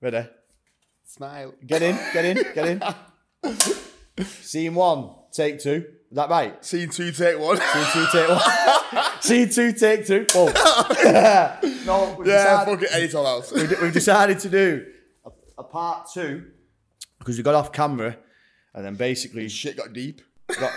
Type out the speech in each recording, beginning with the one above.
Ready? Smile. Get in. Scene 1, take 2. Is that right? Scene 2, take 1. Scene 2, take 1. Scene 2, take 2. Whoa. No, Fuck it, anytime else. We've decided to do a part 2 because we got off camera and then basically Shit got deep.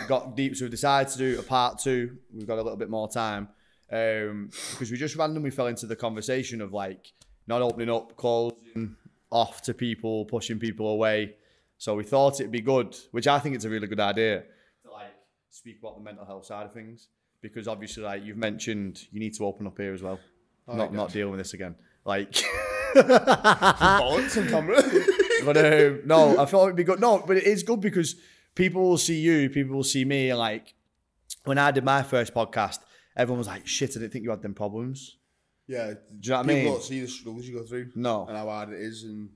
Got deep, so we decided to do a part 2. We've got a little bit more time because we just randomly fell into the conversation of like not opening up, closing off to people, pushing people away. So we thought it'd be good, which I think it's a really good idea, to like speak about the mental health side of things, because obviously like you've mentioned, you need to open up here as well, not dealing with this again. Like bollocks on camera. But no, I thought it'd be good. No, but it is good because people will see you, people will see me. Like when I did my first podcast, everyone was like, "Shit, I didn't think you had them problems." Yeah, do you know what I mean? People don't see the struggles you go through. No, and how hard it is, and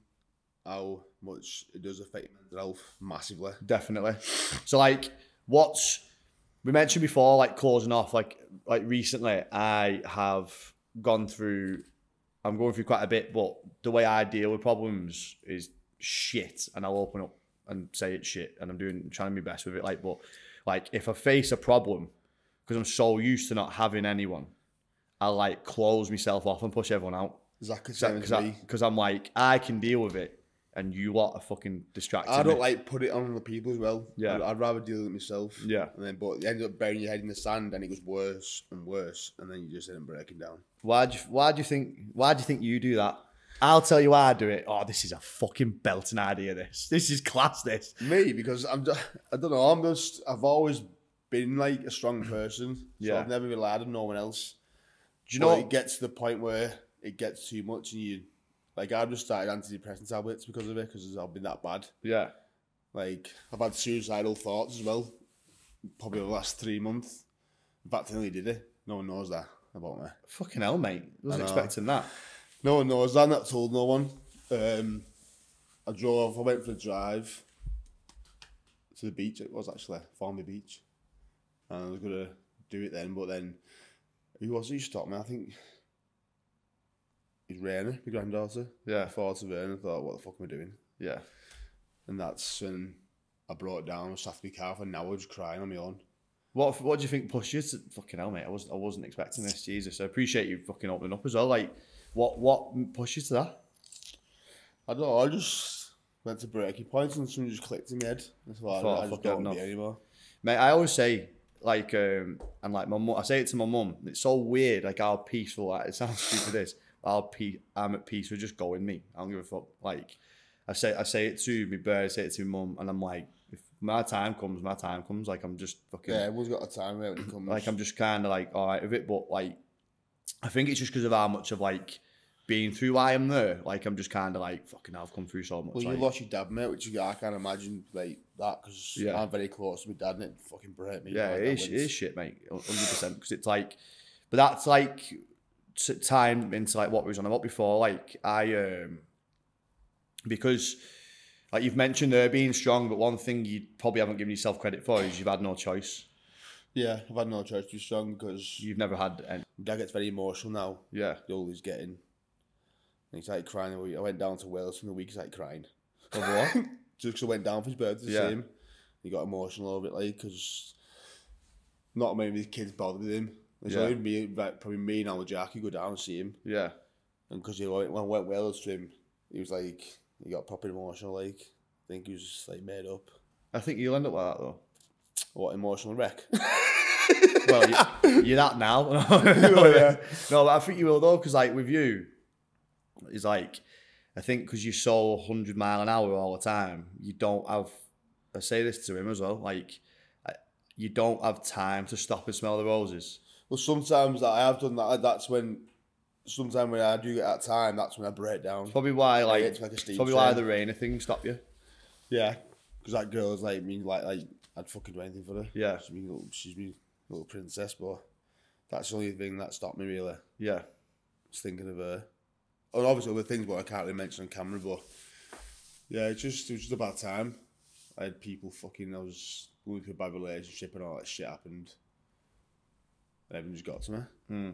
how much it does affect mental health massively. Definitely. So like, we mentioned before, like closing off. Like recently, I'm going through quite a bit, but the way I deal with problems is shit, and I'll open up and say it's shit, and I'm trying my best with it. Like, but like if I face a problem, because I'm so used to not having anyone, I like close myself off and push everyone out. Exactly. Because I'm like, I can deal with it, and you lot are fucking distracted. I don't like put it on other people as well. Yeah, I'd rather deal with it myself. Yeah, and then but you end up burying your head in the sand, and it goes worse and worse, and then you just end up breaking down. Why do you think you do that? I'll tell you why I do it. Oh, this is a fucking belting idea. This is class. This me because I don't know. I've always been like a strong person. So I've never relied on no one else. Do you know it gets to the point where it gets too much, and I've just started antidepressant tablets because of it, because I've been that bad. Yeah. Like I've had suicidal thoughts as well, probably the last 3 months. In fact, I nearly did it. No one knows that about me. Fucking hell, mate. I wasn't expecting that. No one knows that. I'm not told no one. I went for a drive to the beach. It was actually Farmy Beach. And I was going to do it then, but then, who was it who stopped me? I think it was Raina, my granddaughter. Yeah. I thought of her and I thought, what the fuck am I doing? Yeah. And that's when I brought it down. I sat in my car for an hour just crying on my own. What do you think pushed you to fucking hell, mate? I wasn't expecting this. Jesus, I appreciate you fucking opening up as well. Like, what pushed you to that? I don't know. I just went to breaking points and something just clicked in my head. I thought, I just don't want to be anymore. Mate, I always say, like, and like my mum, I say it to my mum. It's so weird, like how peaceful. Like, it sounds stupid. This, I'm at peace with just going me. I don't give a fuck. Like, I say it to my bird, I say it to my mum, and I'm like, if my time comes. Like, I'm just fucking. Yeah, everyone's got a time when it comes. Like, I'm just kind of like all right with it, but like, I think it's just because of how much of like being through why I'm there. Like, I'm just kind of like fucking. I've come through so much. Well, like, you lost your dad, mate, which I can't imagine like that, because I'm very close to my dad, and it fucking broke me. Yeah, it is shit, mate. 100%. Because it's like, but that's like time into like what we was on about before. Like because like you've mentioned being strong, but one thing you probably haven't given yourself credit for is you've had no choice. Yeah, I've had no choice to be strong because you've never had any. My dad gets very emotional now. Yeah, the older he's getting. And he started crying. I went down to Wales from the week. He started crying. Over what? Just because I went down for his birthday to see him. He got emotional over it, like, because not many of his kids bothered with him. It's only me, probably me and Jackie go down and see him. Yeah. And because when I went Wales to him, he was like, he got proper emotional, like. I think he was just like made up. I think you'll end up like that though. What, emotional wreck? Well, you're that now. No, but I think you will though, because like with you, it's like, I think because you're so 100 mile an hour all the time, you don't have, I say this to him as well, like, you don't have time to stop and smell the roses. Well, sometimes I have done that. That's when, sometimes when I do get that time, that's when I break down. It's probably why, like, it's probably why the Raina thing stopped you. Yeah, because that girl's like me, like I'd fucking do anything for her. Yeah, she's my little princess, but that's the only thing that stopped me really. Yeah, just thinking of her. And obviously other things, but I can't really mention on camera. But yeah, it was just a bad time. I had people fucking. I was going through a bad relationship and all that shit happened. And everything just got to me.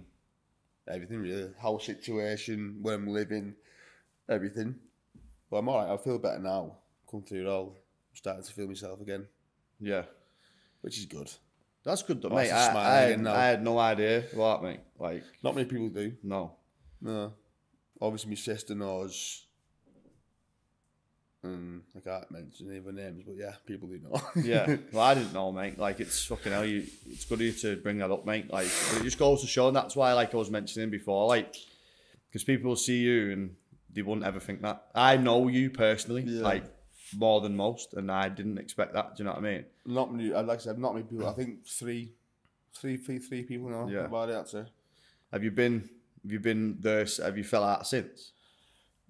Everything really, house situation, where I'm living, everything. Well, I'm alright. I feel better now. Come through it all. I'm starting to feel myself again. Yeah. Which is good. That's good though, mate. I had no idea what, mate. Like, not many people do. No. Obviously, my sister knows. I can't mention any of her names, but yeah, people do know. Yeah. Well, I didn't know, mate. Like, it's fucking hell. It's good of you to bring that up, mate. Like, but it just goes to show, and that's why, like I was mentioning before, like, because people will see you and they wouldn't ever think that. I know you personally, like, more than most, and I didn't expect that. Do you know what I mean? Not many. Like I said, not many people. I think three people know about it. That's it. Have you been there? Have you fell out since?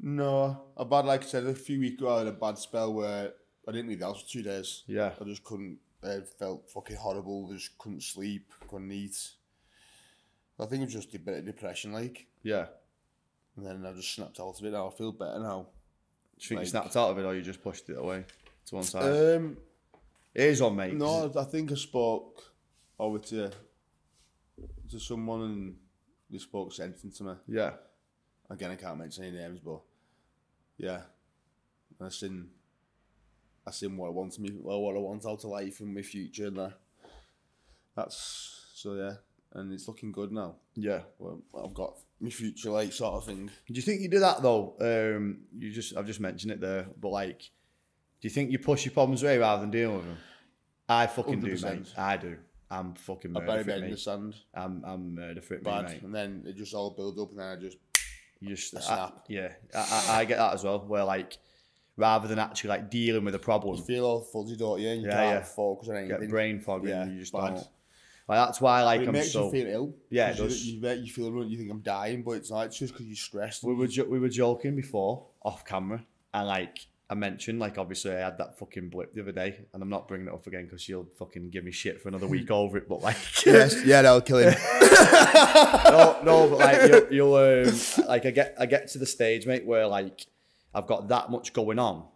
No, I've had, like I said, a few weeks ago I had a bad spell where I didn't leave the house for 2 days. Yeah. I just couldn't. I felt fucking horrible. I just couldn't sleep. Couldn't eat. I think it was just a bit of depression, like. Yeah. And then I just snapped out of it. Now I feel better now. Do you think you snapped out of it, or you just pushed it away to one side? It is on, mate. No, I think I spoke over to someone and they spoke sense into me. Yeah. Again, I can't mention any names, but yeah, and I seen what I want out of life and my future, and that's so yeah, and it's looking good now. Yeah, well, I've got my future, like, sort of thing. Do you think you do that though? I've just mentioned it there, but like, do you think you push your problems away rather than dealing with them? I fucking 100%. Do, mate. I do. I'm fucking murder. I bury my head in the sand. I'm murder for it, mate. And then it just all builds up, and then I just snap. I get that as well. Where, like, rather than actually, like, dealing with a problem, you feel all fuzzy, don't you? And you can't focus on anything. Get brain fog, and you just don't. Like, that's why, like, it makes you feel ill. Yeah, it does. You feel, you think I'm dying, but it's not. It's just because you're stressed. We were joking before off camera, and like I mentioned, like, obviously I had that fucking blip the other day, and I'm not bringing it up again because she'll fucking give me shit for another week over it. But like, that'll kill him. no, but like you'll like I get to the stage, mate, where like I've got that much going on,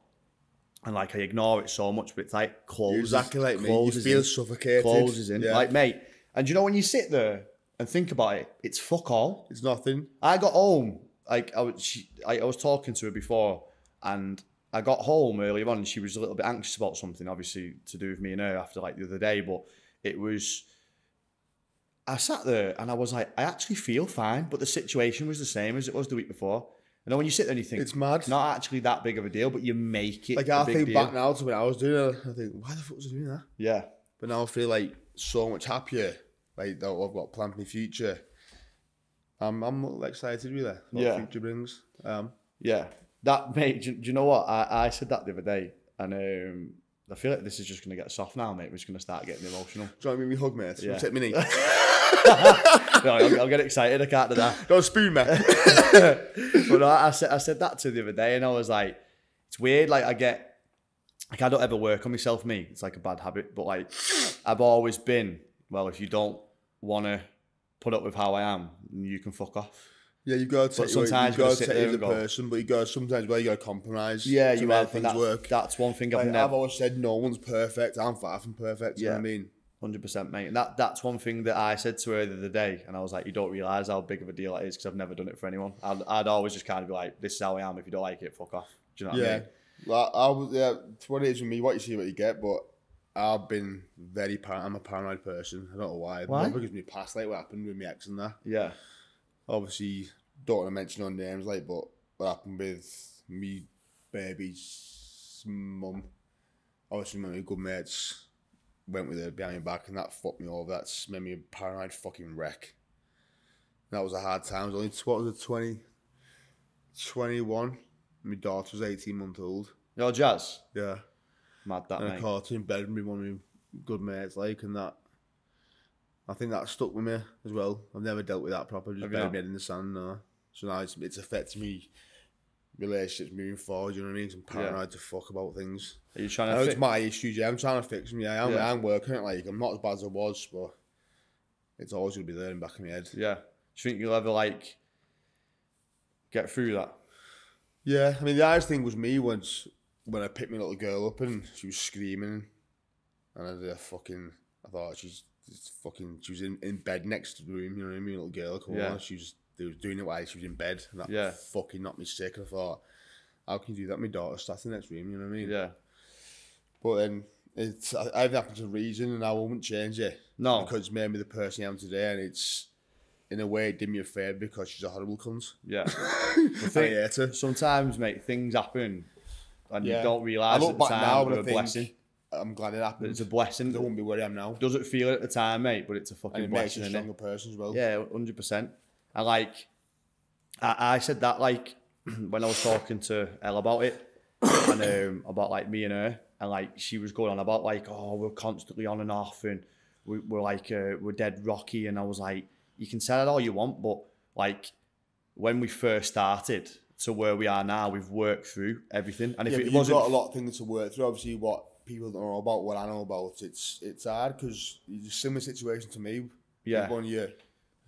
and like I ignore it so much, but it's like closes. You're exactly like me. You feel suffocated. Closes in, like, mate. And you know when you sit there and think about it, it's fuck all. It's nothing. I got home, like I was talking to her before, and I got home earlier on and she was a little bit anxious about something, obviously to do with me and her after like the other day, but I sat there and I was like, I actually feel fine, but the situation was the same as it was the week before. And then when you sit there and you think, it's mad. It's not actually that big of a deal, but you make it like, I think back now to when I was doing it, I think, why the fuck was I doing that? Yeah. But now I feel like so much happier, like that I've got planned for my future. I'm excited really what the future brings. Yeah. That, mate, do you know what? I said that the other day, and I feel like this is just going to get soft now, mate. We're just going to start getting emotional. Do you want me to hug, mate? Yeah. Take me knee. No, I'll get excited. I can't do that. Don't spoon me. But no, I said that to the other day, and I was like, it's weird. Like, I don't ever work on myself, me. It's like a bad habit. But like, I've always been, well, if you don't want to put up with how I am, you can fuck off. Yeah, you've got to take it as a person, but you got sometimes where you got to compromise. Yeah, you make things work. That's one thing I've always said no one's perfect. I'm far from perfect. You know what I mean? 100%, mate. And that's one thing that I said to her the other day, and I was like, you don't realise how big of a deal that is because I've never done it for anyone. I'd always just kind of be like, this is how I am. If you don't like it, fuck off. Do you know what I mean? Like, it's what it is with me. What you see, what you get. But I've been I'm a paranoid person. I don't know why. Why? Because my past, like what happened with my ex and that. Yeah. Obviously, don't want to mention no names, like, but what happened with me baby's mum. Obviously, my good mates went with her behind my back, and that fucked me over. That's made me a paranoid fucking wreck. That was a hard time. I was only 21. My daughter was 18 months old. You're Jazz? Yeah. Mad that, and mate. I caught her in bed with one of my good mates, like, and that. I think that stuck with me as well. I've never dealt with that properly. Just buried my head in the sand, no. So now it's affected me relationships moving forward, you know what I mean? I'm paranoid to fuck about things. Are you trying to fix? It's my issues, I'm trying to fix them, I'm working it, like, I'm not as bad as I was, but it's always going to be there in the back of my head. Yeah. Do you think you'll ever, like, get through that? Yeah, I mean, the hardest thing was me once when I picked my little girl up and she was screaming, and I thought she was in bed next to the room, you know what I mean, little girl, they was doing it while she was in bed, and that fucking knocked me sick, and I thought, how can you do that? My daughter's sat in the next room, you know what I mean? Yeah. But then I've happened to reason, and I won't change it. No. Because it's made me the person I am today, and it's, in a way, it did me a favour because she's a horrible cunt. Yeah. I hate her. Sometimes, mate, things happen and you don't realise at the time now, it's a blessing. I'm glad it happened. It's a blessing. I won't be where I am now. Doesn't feel it at the time, mate, but it's a fucking blessing. And it makes you a stronger person as well. Yeah, 100%. And like, I said that like when I was talking to Elle about it, and about like me and her, and like she was going on about like, oh, we're constantly on and off, and we're like we're dead rocky, and I was like, you can say that all you want, but like when we first started to where we are now, we've worked through everything, and if it wasn't, you've got a lot of things to work through. Obviously, what people don't know about, what I know about, it's hard because it's a similar situation to me. Yeah. 1 year.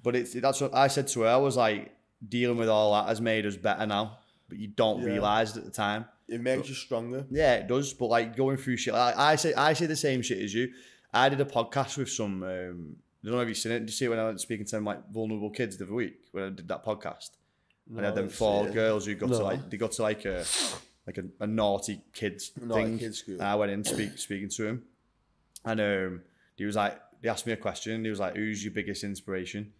But that's what I said to her. I was like, dealing with all that has made us better now, but you don't realise it at the time. It makes you stronger. Yeah, it does. But like going through shit, like, I say the same shit as you. I did a podcast with some. I don't know if you've seen it. Did you see it when I was speaking to them, like vulnerable kids the other week when I did that podcast? No, and I had them 4 girls who got to like a naughty kids thing. Kids school. And I went in speaking to him, and he was like, they asked me a question. He was like, "Who's your biggest inspiration?"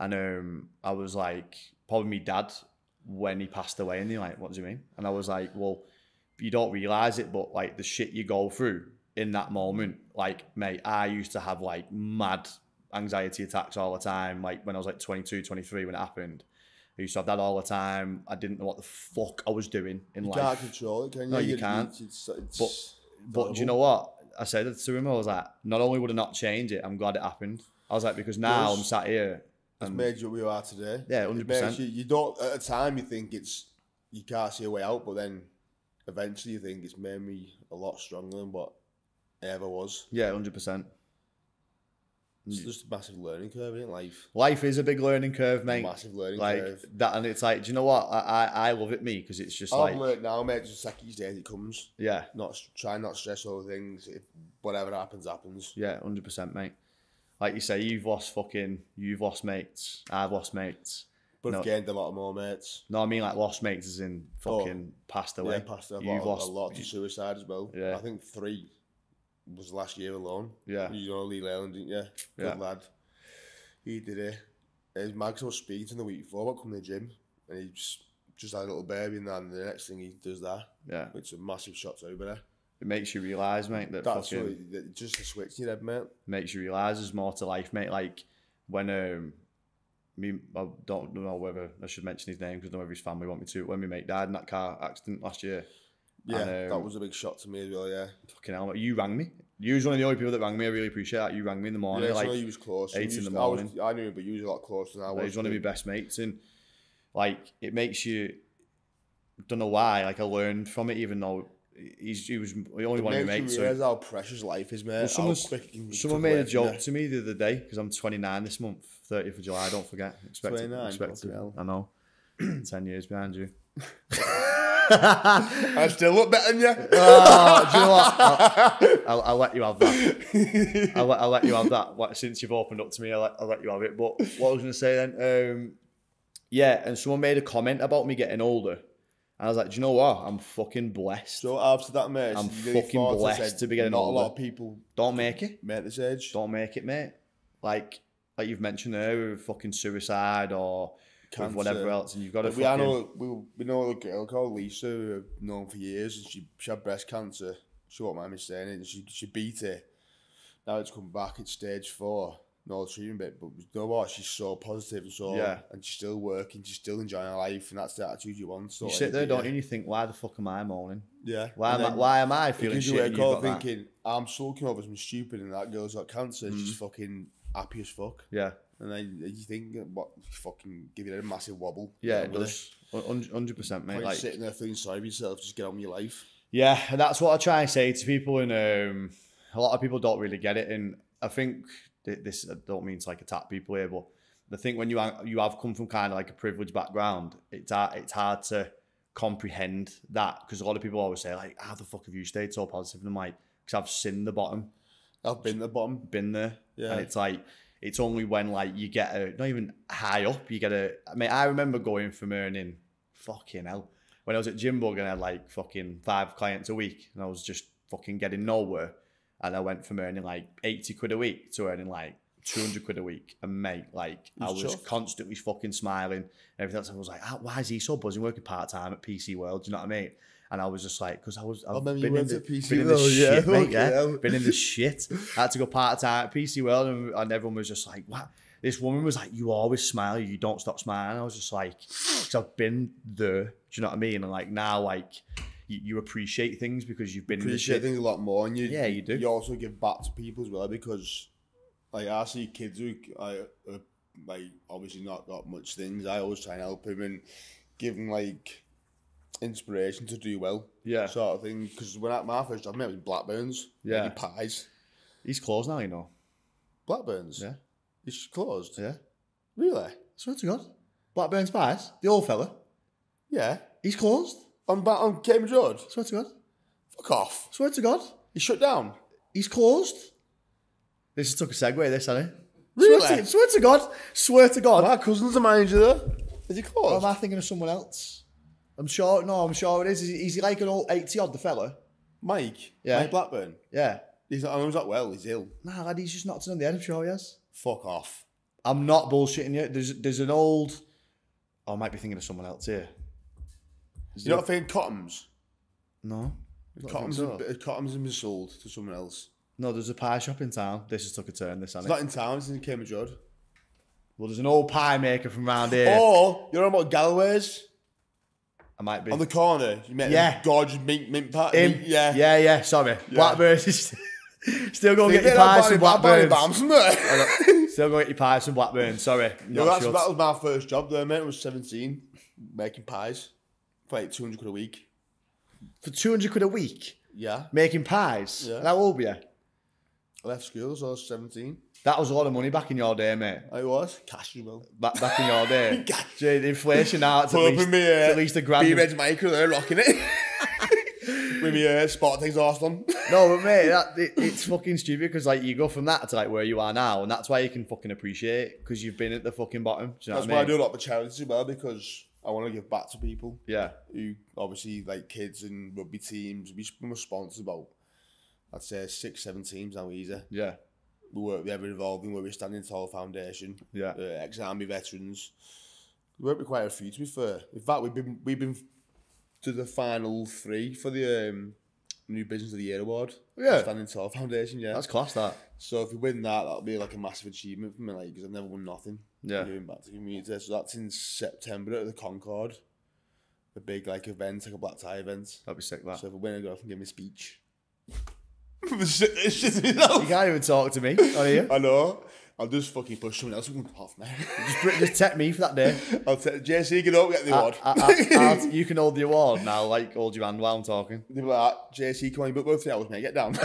And I was like, "Probably me dad when he passed away." And they're like, "What does he mean?" And I was like, "Well, you don't realise it, but like the shit you go through in that moment, like, mate, I used to have like mad anxiety attacks all the time. Like when I was like 22, 23 when it happened. I used to have that all the time. I didn't know what the fuck I was doing in life. You can't control it, can you? No, you can't. But do you know what? I said it to him. I was like, not only would I not change it, I'm glad it happened. I was like, because now I'm sat here. It's made you what you are today. Yeah, 100%. You don't, at the time, you think you can't see a way out, but then eventually you think it's made me a lot stronger than what I ever was. Yeah, 100%. It's just a massive learning curve, isn't it, life? Life is a big learning curve, mate. A massive learning curve. That, and it's like, do you know what? I love it, me, because it's just I've learned now, mate, just like each day as it comes. Yeah. Try not stress over things. If whatever happens, happens. Yeah, 100%, mate. Like you say, you've lost mates. I've lost mates. But I've gained a lot more mates. No, I mean like lost mates as in fucking passed away. Yeah, passed away. You've lost a lot to suicide as well. Yeah. I think 3 was last year alone. Yeah. You know Lee Leyland, didn't you? Good lad. He did it. His Mags was speaking to him the week before about coming to the gym, and he just had a little baby, and then the next thing he does that. Yeah. It's a massive shot over there. It makes you realise, mate, that's just a switch in your head, mate. Makes you realise there's more to life, mate. Like when I don't know whether I should mention his name because I don't know if his family want me to. When my mate died in that car accident last year. Yeah, and, that was a big shock to me as well, yeah. Fucking hell, you rang me. You was one of the only people that rang me. I really appreciate that. You rang me in the morning. Yeah, like, he was close. 8 in the morning. I knew him, but you was a lot closer than I was. He's one of my best mates. And, like, it makes you... don't know why. Like, I learned from it, even though he was the only one of my mates. You realise how precious life is, mate. Well, someone made a joke to me the other day, because I'm 29 this month, 30th of July, don't forget. 29? I know. 10 years behind you. I still look better than you. Oh, do you know what? I'll let you have that. I'll let you have that. Since you've opened up to me, I'll let you have it. But what I was going to say then, yeah, and someone made a comment about me getting older. And I was like, do you know what? I'm fucking blessed. So after that, mate, I'm fucking blessed to be getting older. Not a lot of people don't make it. Mate, this age. Don't make it, mate. Like you've mentioned there, with fucking suicide or cancer, whatever else, and you've got to. We know a girl called Lisa who I've known for years, and she had breast cancer. She won't mind me saying it. And she beat it. Now it's come back. It's stage 4. No treatment bit, but you know what? She's so positive and and she's still working. She's still enjoying her life, and that's the attitude you want. So you sit there, don't you? And you think, why the fuck am I moaning? Yeah. Why am I feeling shit? You call thinking I'm sulking over something stupid, and that girl's got cancer. She's fucking happy as fuck. Yeah. And then you think, what, fucking give you a massive wobble. Yeah, it does. 100%, mate. Like sitting there feeling sorry for yourself, just get on with your life. Yeah, and that's what I try and say to people, and a lot of people don't really get it. And I think this, I don't mean to like attack people here, but I think when you have come from kind of like a privileged background, it's hard to comprehend that, because a lot of people always say like, how the fuck have you stayed so positive? And I'm like, because I've seen the bottom. I've been the bottom. Been there. Yeah. And it's like, it's only when like you get not even high up, you get I mean, I remember going from earning, fucking hell, when I was at Jimbug and I had like fucking 5 clients a week and I was just fucking getting nowhere. And I went from earning like 80 quid a week to earning like 200 quid a week. And mate, like I was constantly fucking smiling and everything else. I was like, why is he so buzzing working part-time at PC World? Do you know what I mean? And I was just like, because I've been in the shit, mate, been in the shit. I had to go part-time at PC World and everyone was just like, what? This woman was like, you always smile, you don't stop smiling. I was just like, because I've been there. Do you know what I mean? And like now, like, you appreciate things because you've been in the shit. Appreciate things a lot more. And you do. You also give back to people as well because, like, I see kids who are like, obviously not got much things. I always try and help him and give him, like, inspiration to do well. Yeah. Sort of thing. Because when my first job, I was Blackburns. Yeah. Pies. He's closed now, you know. Blackburns? Yeah. He's closed? Yeah. Really? Swear to God. Blackburn's Pies, the old fella. Yeah. He's closed. On Cambridge Road? Swear to God. Fuck off. Swear to God. He's shut down? He's closed. This has took a segue, this, hasn't it? Really? Swear to God. Swear to God. My cousin's a manager there. Is he closed? Or am I thinking of someone else? I'm sure it is. Is he like an old 80-odd, the fella? Mike? Yeah. Mike Blackburn? Yeah. He's not well, he's ill. Nah, lad, he's just knocked it on the head, I'm sure he has. Fuck off. I'm not bullshitting you. There's an old... Oh, I might be thinking of someone else here. You're not thinking Cotham's? No. Cotham's has been sold to someone else. No, there's a pie shop in town. This has took a turn, this, hasn't it? It's not in town, it's in Cambridge Road. Well, there's an old pie maker from round here. Or, you're on about Galloway's? I might be. On the corner, you met gorgeous mint pie. Yeah, sorry. Yeah. Blackburn's is still going to get your pies from Blackburn's. Still going to get your pies from Blackburn, sorry. That was my first job there, mate. I was 17, making pies for like 200 quid a week. For 200 quid a week? Yeah. Making pies? Yeah. And how old were you? I left school, so I was 17. That was a lot of money back in your day, mate. I was. Cash as well. Back in your day. The inflation now, it's at least a grand. B-Red's micro there, rocking it. With me sport exhaust on. No, but mate, it's fucking stupid because like you go from that to like where you are now, and that's why you can fucking appreciate it because you've been at the fucking bottom. Do you know that's what I mean? Why I do a lot of charities as well because I want to give back to people. Yeah. Who obviously like kids and rugby teams. We're sponsors about, I'd say 6-7 teams now easy. Yeah. We work with every involving where we're Standing Tall Foundation. Yeah. Ex-army veterans. We work with quite a few to be fair. In fact, we've been to the final 3 for the New Business of the Year award. Yeah. Standing Tall Foundation, yeah. That's class, that. So if we win that, that'll be like a massive achievement for me, like, because I've never won nothing. Yeah. Giving back to the community. So that's in September at the Concord. A big like event, like a black tie event. That'd be sick, that. So if I win, I go off and give me a speech. You can't even talk to me on here. I know. I'll just fucking push someone else off me. Just tech me for that day. I'll take JC, get up, get the award. You can hold the award now, like hold your hand while I'm talking. They'll be like, JC, come on, you book both 3 hours, mate, get down.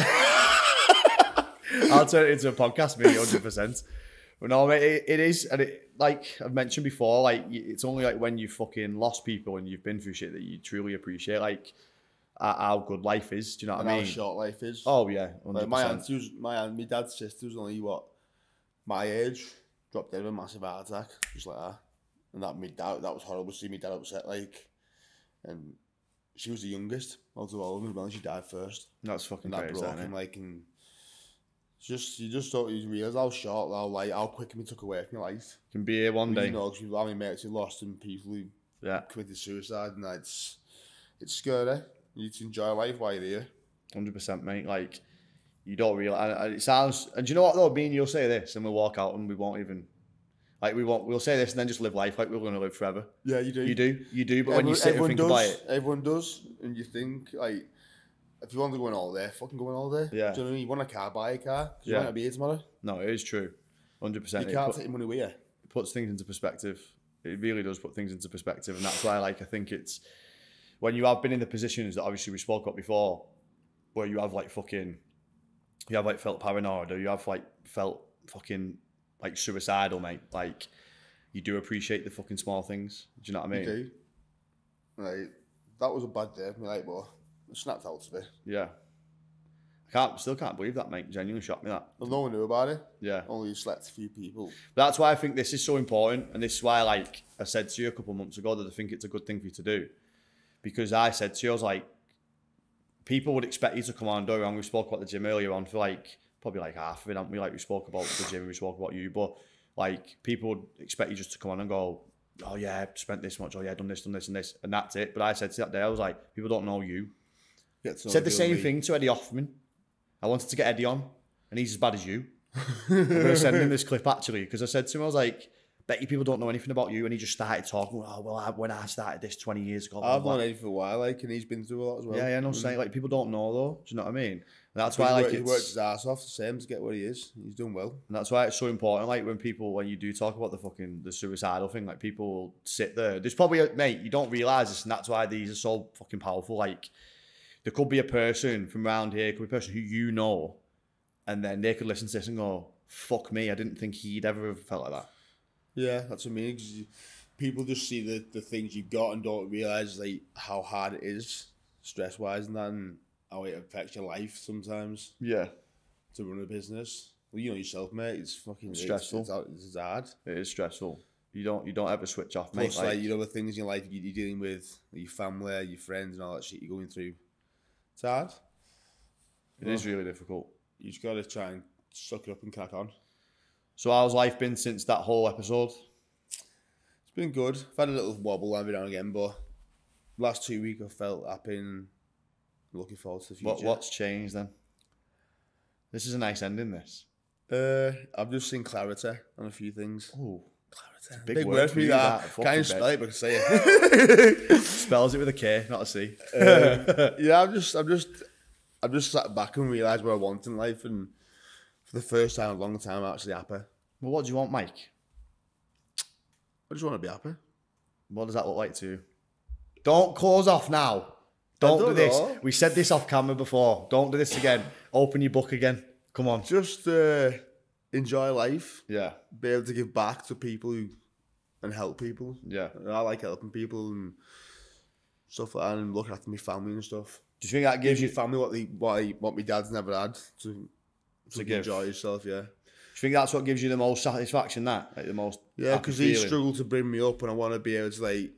I'll turn it into a podcast, mate, 100%. But no, mate, it is, and it, like I've mentioned before, like it's only like when you've fucking lost people and you've been through shit that you truly appreciate, like how good life is. Do you know what I mean? How short life is. Oh yeah, 100%. Like my dad's sister was only my age, dropped dead of a massive heart attack, just like that, and that was horrible to see me dad upset, like, and she was the youngest out of all of them, and she died first. That's fucking crazy. That broke him, like, and you just don't realise how short, how quick he took away from your life. Can be here one day. You know, because how many mates you lost and people who committed suicide, and it's scary. You need to enjoy life while you're here. 100%, mate. Like, you don't realise, and it sounds, and do you know what though? Me and you'll say this, and we'll walk out, and we won't even, like, we'll say this, and then just live life like we're going to live forever. Yeah, you do. You do. But when you sit and think about it, everyone does, and you think like, if you want to go on holiday, fucking go on holiday. Yeah. Do you know what I mean? You want a car, buy a car. You want to be here tomorrow. No, it is true. 100%. You can't take your money with you. It puts things into perspective. It really does put things into perspective, and that's why, like, I think it's when you have been in the positions that obviously we spoke about before, where you have like felt paranoid, or you have like felt fucking like suicidal, mate. Like, you do appreciate the fucking small things. Do you know what I mean? You do. Like, that was a bad day for me, like, but I snapped out today. Yeah. Still can't believe that, mate. Genuinely shocked me, that. Well, no one knew about it. Yeah. Only slept a few people. That's why I think this is so important, and this is why, like I said to you a couple of months ago, that I think it's a good thing for you to do. because I said to you, I was like, people would expect you to come on and do it wrong. We spoke about the gym earlier on for like, probably like half of it, haven't we? Like we spoke about the gym, we spoke about you, but like people would expect you just to come on and go, oh yeah, I've spent this much, oh yeah, done this and this, and that's it. But I said to that day, I was like, people don't know you. Said the same thing to Eddie Hoffman. I wanted to get Eddie on, and he's as bad as you. I'm going to send him this clip actually, because I said to him, I was like, bet you people don't know anything about you, and he just started talking, oh well, when I started this 20 years ago. I've known Eddie for a while, like, and he's been through a lot as well. Yeah, no, saying like people don't know though. Do you know what I mean? And that's why like he worked his ass off the same to get where he is. He's doing well, and that's why it's so important. Like when you do talk about the suicidal thing, like people will sit there. There's probably mate, you don't realize this, and that's why these are so fucking powerful. Like there could be a person from around here, could be a person who you know, and then they could listen to this and go, "Fuck me, I didn't think he'd ever have felt like that." Yeah, that's what I mean. 'Cause people just see the things you've got and don't realise like how hard it is, stress wise, and that, and how it affects your life sometimes. Yeah, to run a business, well, you know yourself, mate. It's fucking stressful. It's hard. It is stressful. You don't ever switch off, mate. Plus, like you know, the things in your life you're dealing with, your family, your friends, and all that shit you're going through. It's hard. It is really difficult. You just got to try and suck it up and crack on. So how's life been since that whole episode? It's been good. I've had a little wobble every now and again, but last 2 weeks I felt happy and looking forward to the future. What's changed then? This is a nice ending, this. I've just seen clarity on a few things. Oh, clarity. Big word for you, that. Can't even spell it, but I can say it. Spells it with a K, not a C. Yeah, I've just sat back and realised what I want in life, and for the first time in a long time, I'm actually happy. Well, what do you want, Mike? I just want to be happy. What does that look like to you? Don't close off now. Don't do this. Know. We said this off camera before. Don't do this again. Open your book again. Come on. Just enjoy life. Yeah. Be able to give back to people and help people. Yeah. I like helping people and stuff like that, and looking after my family and stuff. Do you think that gives you family what my dad's never had to enjoy yourself? Yeah. Do you think that's what gives you the most satisfaction? That like the most. Yeah, because he struggled to bring me up, and I want to be able to like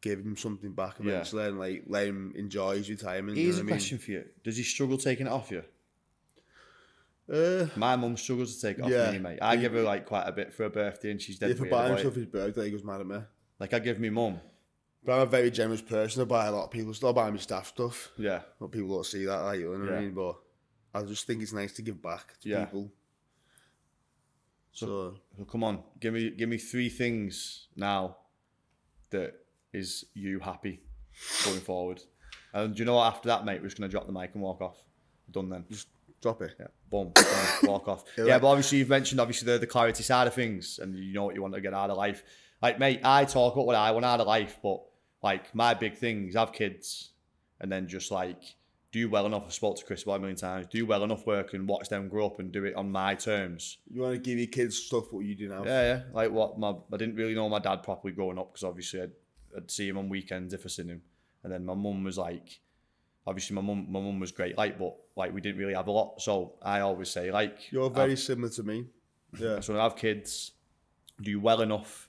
give him something back eventually, and like let him enjoy his retirement. Here's a question for you: does he struggle taking it off you? My mum struggles to take it off me, mate. I give her like quite a bit for her birthday, and she's dead. If I buy himself his birthday, he goes mad at me. Like I give me mum. But I'm a very generous person. I buy a lot of people. Still buy me staff stuff. Yeah. But people don't see that, like, you know what I mean? But I just think it's nice to give back to people. So come on, give me 3 things now that is you happy going forward. And do you know what? After that, mate, we're just gonna drop the mic and walk off. Done then. Just drop it. Yeah. Boom. Walk off. Yeah, but obviously you've mentioned the clarity side of things, and you know what you want to get out of life. Like, mate, I talk about what I want out of life, but like my big thing is have kids, and then just like do well enough. I spoke to Chris about 1 million times. Do well enough work and watch them grow up and do it on my terms. You want to give your kids stuff what you do now? Yeah. Like I didn't really know my dad properly growing up, because obviously I'd see him on weekends if I seen him, and then my mum was like, obviously my mum was great, like, but like we didn't really have a lot. So I always say like you're very similar to me. Yeah. So when I have kids, do well enough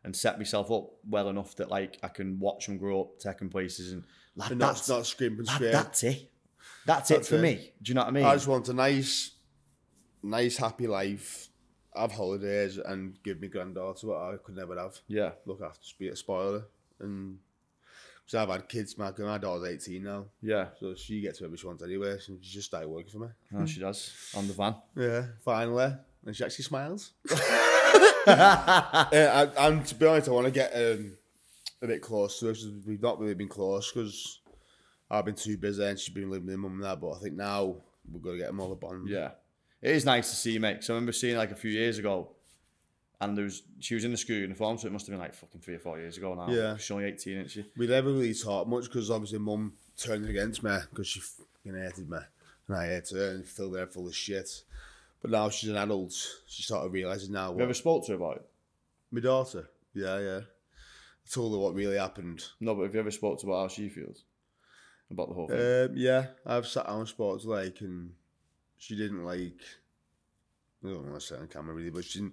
and set myself up well enough that like I can watch them grow up, take them places, and that's not scrimping straight. That's it. That's it for me. Do you know what I mean? I just want a nice, happy life, have holidays, and give my granddaughter what I could never have. Yeah. Look after, be a spoiler, and because I've had kids, my daughter's 18 now. Yeah. So she gets whatever she wants anyway. So she just started working for me. Oh, she does on the van. Yeah, finally, and she actually smiles. And to be honest, I want to get a bit close to her. We've not really been close because I've been too busy and she's been living with mum and that. But I think now we've got to get more of a bond. Yeah, it is nice to see, mate. Because I remember seeing like a few years ago, and she was in the school uniform, so it must have been like fucking 3 or 4 years ago now. Yeah, she's only 18, isn't she? We never really talked much because obviously mum turned against me because she fucking hated me, and I hated her and filled her full of shit. But now she's an adult, she sort of realises now. Have you ever spoke to her about it? My daughter? Yeah. I told her what really happened. No, but have you ever spoke to her about how she feels? About the whole thing? Yeah, I've sat down and spoke to her, and she didn't I don't want to say on camera really, but she No,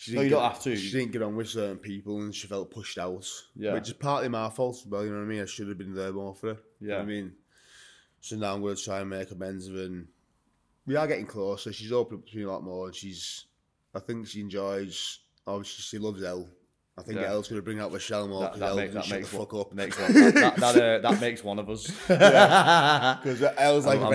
didn't you don't have to. She didn't get on with certain people and she felt pushed out. Yeah. Which is partly my fault as well, you know what I mean? I should have been there more for her. Yeah. You know what I mean? So now I'm going to try and make amends with her, and we are getting closer. She's opened up to me a lot more, and I think she enjoys, obviously she loves Elle. I think Elle's going to bring out Michelle more because Elle can shut the fuck up. That makes one of us. Because Elle's like a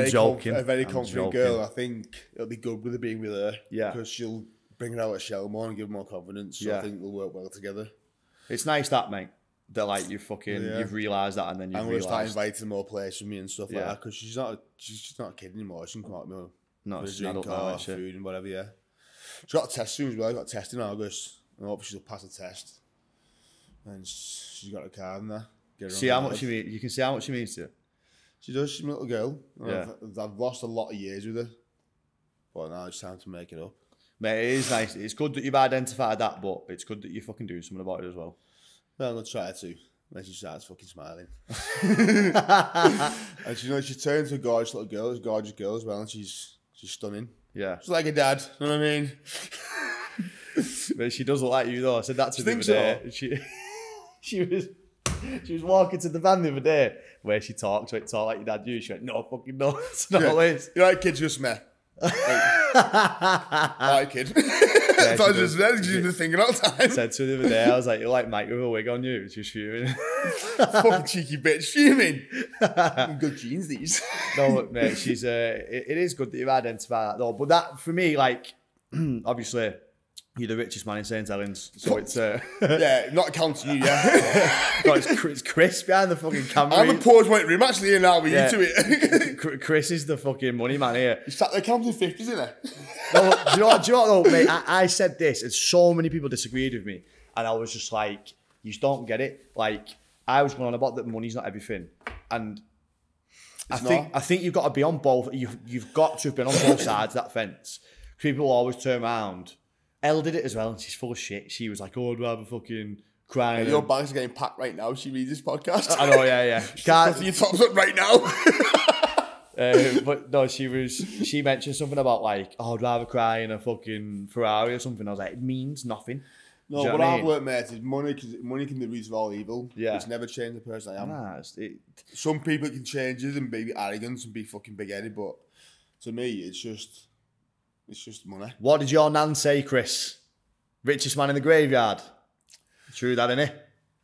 very I'm confident joking. girl. I think it'll be good with her being with her. Yeah. Because she'll bring out Michelle more and give her more confidence. So I think they'll work well together. It's nice that, mate. That like you've realised that, and then you've I'm going to start realised. inviting more players from me and stuff like that, because she's not a kid anymore. She can come out with She's a drink or food and whatever. Yeah. She's got a test soon as well. I got a test in August. I hope she'll pass the test. And she's got a card in there. See how much you can see how much she means to you. She does. She's a little girl. Yeah. I've lost a lot of years with her, but now it's time to make it up. Mate, it is nice. It's good that you've identified that, but it's good that you fucking do something about it as well. Well, I'm gonna try to. Then she starts fucking smiling. And she turns to a gorgeous little girl. She's a gorgeous girl as well, and she's stunning. Yeah. She's like a dad. You know what I mean? But she does look like you though. I said that to her the other day. She was walking to the van the other day where she talked like your dad do. She went, no, fucking no. It's not always. You're like, kid, just me. Alright, kid. That's what I just said. She's been thinking all the time. I said to her the other day, I was like, you're like Mike with a wig on you. She was fuming. Fucking cheeky bitch, fuming. Good genes, these. No, but mate, she's it is good that you've identified that though. But that, for me, like, obviously, you're the richest man in St. Helens, so it's yeah, not counting you, yeah. God, it's Chris behind the fucking camera. I'm the poorest white room actually here now with you to it. Chris is the fucking money man here. He's sat there counting 50s, isn't he? No, do you know what though, mate? I said this, and so many people disagreed with me, and I was just like, you just don't get it. Like, I was going on about that money's not everything, and I think you've got to be on both. You've got to have been on both sides of that fence. People always turn around. Elle did it as well, and she's full of shit. She was like, "Oh, I'd rather fucking cry." Yeah, your bags are getting packed right now. She reads this podcast. I know, yeah. Can't your tops up right now. But no, she mentioned something about like, "Oh, I'd rather cry in a fucking Ferrari or something." I was like, it means nothing. No, what I've learned, mate, is money can be the root of all evil. Yeah. It's never changed the person I am. Nah, some people can change it and be arrogant and be fucking big-headed, but to me, it's just money. What did your nan say, Chris? Richest man in the graveyard. True that, innit?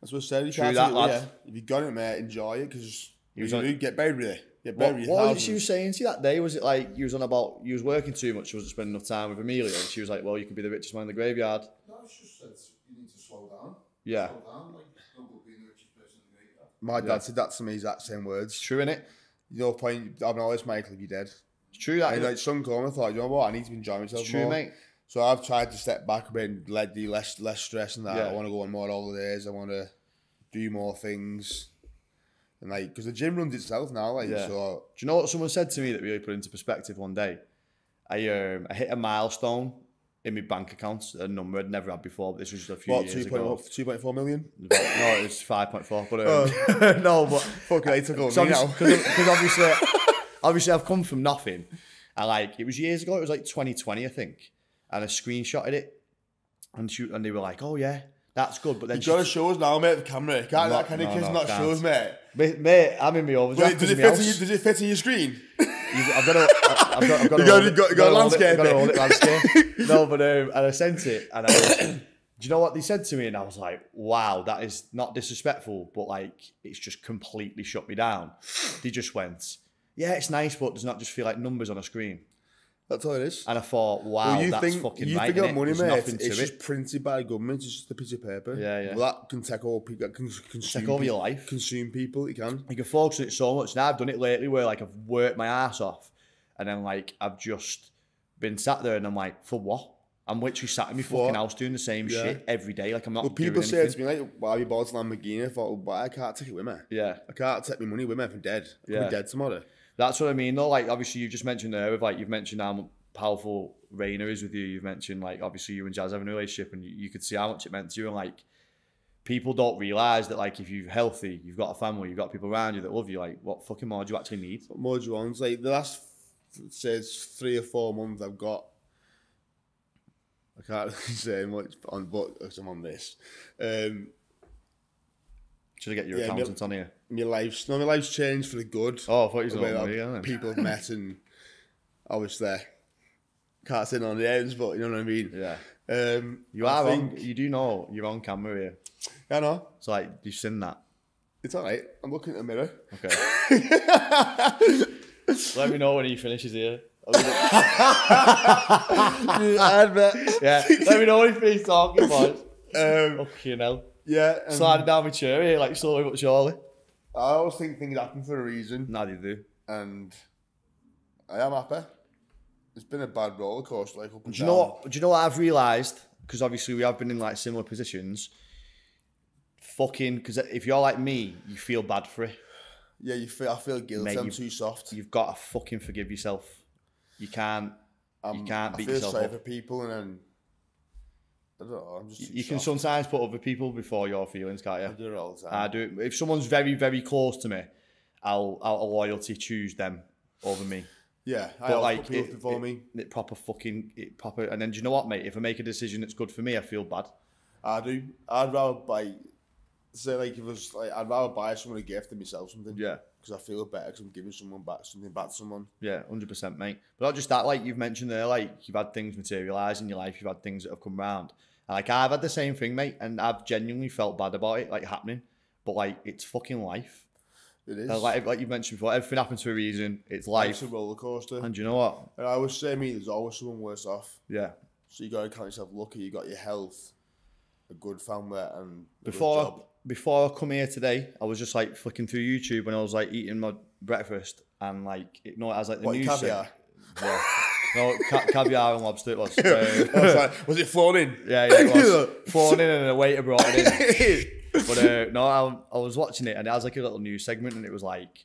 That's what I said. True that, lad. Yeah. If you've got it, mate, enjoy it, because you get buried with it. What was she was saying to you that day? Was it like you was on about you was working too much, you wasn't spending enough time with Amelia, and she was like, well, you could be the richest man in the graveyard? No, it's just said you need to slow down. Yeah. Slow down, like, don't go being the richest person in the graveyard. My dad said that to me, exact same words. True, innit? No point, I'm always Michael if you're dead. It's true that. And like some come, I thought, you know what, I need to enjoy myself it's true, more. mate. So I've tried to step back a bit and do less stress and that. Yeah. I want to go on more holidays. I want to do more things. And like, because the gym runs itself now, like, Yeah. so. Do you know what someone said to me that really put into perspective one day? I hit a milestone in my bank account, a number I'd never had before, but this was just a few years ago. 2.4 million? No, it was 5.4, but no, but fuck, I took over me now. Because obviously I've come from nothing. And like, it was years ago, it was like 2020, I think. And I screenshotted it. And they were like, oh yeah, that's good. But then you've got to show us now, mate, the camera. Can't that kind of kids not show us, mate? Mate, I'm in my overdraft. Wait, does it fit in your screen? I've got a landscape. No, but and I sent it, and do you know what they said to me? And I was like, wow, that is not disrespectful, but like, it's just completely shut me down. They just went, yeah, it's nice, but does not just feel like numbers on a screen. That's all it is. And I thought, wow, that's fucking you right. You think of money, mate, it's just printed by the government. It's just a piece of paper. Yeah. Well, that can take over people. That can take over your life. Consume people. You can focus on it so much. Now I've done it lately where like I've worked my ass off, and then like I've just been sat there and I'm like, for what? I'm literally sat in my fucking house doing the same shit every day. Like I'm not. Well, people say to me like, "Why have you bought a Lamborghini?" I thought, well, I can't take it with me. Yeah. I can't take my money with me if I'm dead. I'm dead tomorrow. That's what I mean though. Like obviously you just mentioned there, with like you've mentioned how powerful Rainer is with you. You've mentioned like obviously you and Jazz having a relationship, and you could see how much it meant to you. And like people don't realise that like if you're healthy, you've got a family, you've got people around you that love you. Like what fucking more do you actually need? What more do you want? Like the last, say, 3 or 4 months, I've got I can't really say much on, but I'm on this. Should I get your accountant on here? My life's changed for the good. Oh, I thought you were about people I've met and obviously can't sit on the ends, but you know what I mean. Yeah. You do know you're on camera here. I know. So like, you've seen that. It's alright. I'm looking at the mirror. Okay. Let me know when he finishes here. Yeah. Let me know when he finishes talking, boys. Okay, now. Yeah. Sliding down my chair here, like slowly but surely. I always think things happen for a reason. Nah, they do. And I am happy. It's been a bad roller coaster, like up and down. Do you know what I've realised? Because obviously we have been in like similar positions. Because if you're like me, you feel bad for it. Yeah, I feel guilty. Mate, I'm too soft. You've got to fucking forgive yourself. You can't beat yourself up. I feel sorry for people, and then I don't know. I'm just too you can sometimes put other people before your feelings, can't you? I do it all the time. I do it. If someone's very, very close to me, I'll out of loyalty choose them over me. Yeah, I like put people before me. It proper. And then do you know what, mate? If I make a decision that's good for me, I feel bad. I do. I'd rather buy. Say like if it was like I'd rather buy someone a gift than myself something. Yeah. Because I feel better because I'm giving something back to someone. Yeah, 100%, mate. But not just that, like you've mentioned there, like you've had things materialise in your life, you've had things that have come round. And like I've had the same thing, mate, and I've genuinely felt bad about it, like happening. But like it's fucking life. It is. Like you've mentioned before, everything happens for a reason. It's life. It's a roller coaster. And you know what? And I always say, there's always someone worse off. Yeah. So you got to count yourself lucky. You got your health, a good family, and Before I come here today, I was just like flicking through YouTube and I was like eating my breakfast and like it was like the news. Caviar? Yeah. No, caviar and lobster it was. Was it flown in? Yeah, it was. Flown in and a waiter brought it in. But no, I was watching it and it has like a little news segment and it was like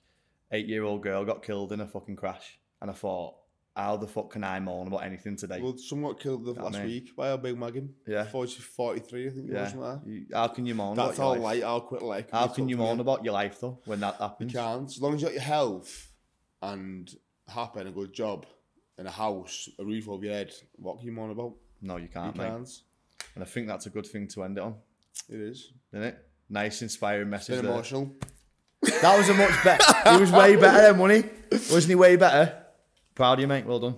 8-year-old girl got killed in a fucking crash. And I thought, how the fuck can I moan about anything today? Well, someone got killed last week by a big Maggin. Yeah. 43, I think it was. Like that. How can you moan That's about all light, I'll quit life. How can you moan about your life though, when that happens? You can't. As long as you got your health and happy and a good job and a house, a roof over your head, what can you moan about? No, you can't, mate. And I think that's a good thing to end it on. It is. Isn't it? Nice, inspiring message. It's been emotional. That was a much better. He was way better than money. Wasn't he way better? Proud of you, mate. Well done.